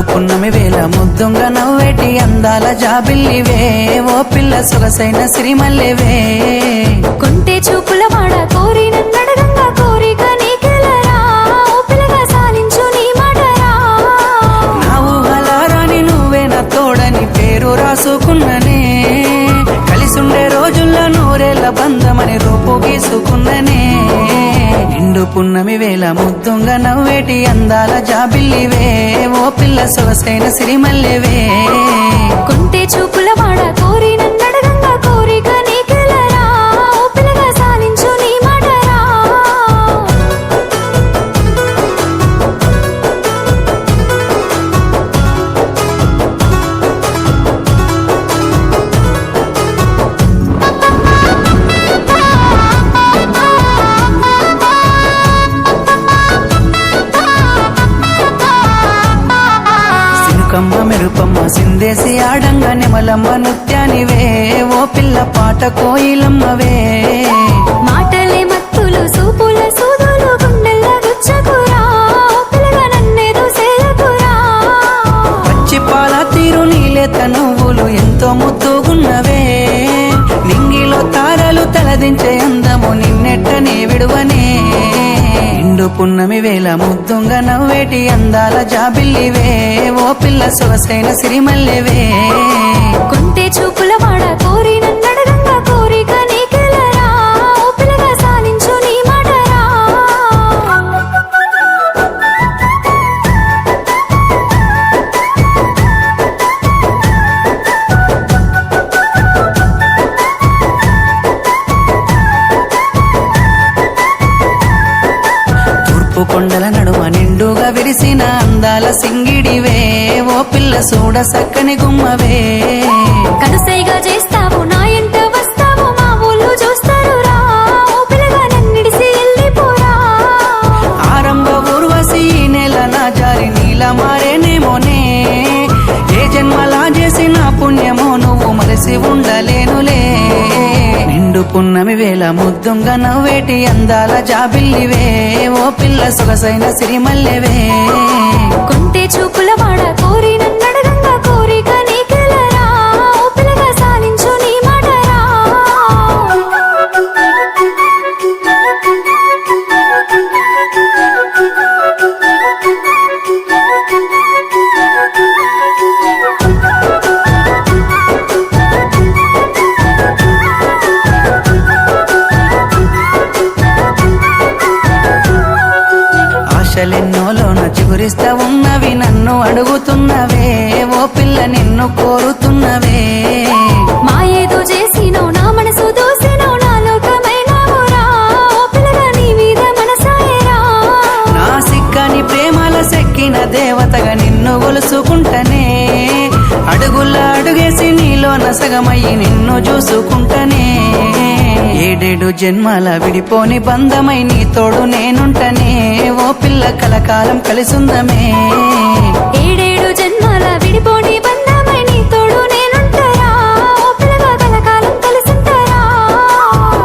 పున్నమి వేళ ముద్దుంగా నవ్వేటి అందాల జాబిల్లివే ఓ పిల్ల సొగసైన సిరిమల్లెవే కొంటే చూపుల వాడ కోరి నన్నడగంగా కోరిక నీకెలరా ఓ పిల్లగా సాలించు నీ మాటరా నా ఊహలారాని నువ్వే నా తోడని పేరు రాసుకున్ననే కలిసుండే రోజుల్లో నూరేళ్ల బంధమని రూపు గీసుకున్ననే నిండు పున్నమి వేళ ముద్దుంగా నవ్వేటి అందాల జాబిల్లివే ఓ పిల్ల సొగసైన సిరిమల్లెవే కొంటే చూపుల వాడ కోరి నన్నడగంగా కోరిక నీకెలరా ఓ పిల్లగా సాలించు నీ మాటరా కమ్మ మెరుపమ్మ సిందేసి ఆడంగా నిమలమ్మ నృత్యానివే ఓ పిల్ల పాట కోయిలమ్మవే మాటలే మత్తులు సూపుల సూదులు గుండెల్ల గుచ్చకురా ఓ పిల్లగా నన్నేదో సేలకురా పచ్చి పాల తీరు నీలేత నువ్వులు ఎంతో ముద్దుగున్నవే నింగిలో తారలు తలదించే అందము నిన్నెట్టనే విడువనే నిండు పున్నమి వేళ ముద్దుంగా నవ్వేటి అందాల జాబిల్లివే ఓ పిల్ల సొగసైన సిరిమల్లెవే కొంటే చూపుల వాడ కోరి నన్నడగంగా కోరిక నీకెలరా ఓ పిల్లగా సాలించు నీ మాటరా తూర్పు కొండల నడుమ నిండుగా విరిసిన అందాల సింగిడివే ఓ పిల్ల సూడ సక్కని గుమ్మవే కనుసైగా చేస్తావు నా ఎంట వస్తావు మా ఊళ్ళు చూస్తారు రా ఓ పిల్లగా నన్నిడిసి వెళ్ళిపోరా ఆరంభ ఊర్వశి ఈ నెల నా జారి నీలా మారేనేమోనే ఏ జన్మలా చేసిన పుణ్యమో నువ్వు మరసి ఉండలేనులే నిండు పున్నమి వేళ ముద్దుంగా నవ్వేటి అందాల జాబిల్లివే ఓ పిల్ల సొగసైన సిరిమల్లెవే కొంటే చూపుల వాడ కోరి నన్నడగంగా కోరిక నీకెలరా ఓ పిల్లగా సాలించు నీ మాటరా ఆశలెన్నోలోన చిగురిస్తా ఉన్నవి నన్ను అడుగుతున్నవే ఓ పిల్ల నిన్ను కోరుతున్నవే మా ఏదో చేసినవు నా మనసు దోసినవు నా లోకమైనవురా ఓ పిల్లగా నీ మీద మనసాయరా నా సిక్కని ప్రేమల సెక్కిన దేవతగా నిన్ను గొలుసుకుంటనే అడుగుల అడుగేసి నీలో నసగమయ్యి నిన్ను చూసుకుంటనే ఏడేడు జన్మల విడిపోని బంధమై నీ తోడు నేనుంటనే ఓ పిల్ల కలకాలం కలిసుందమే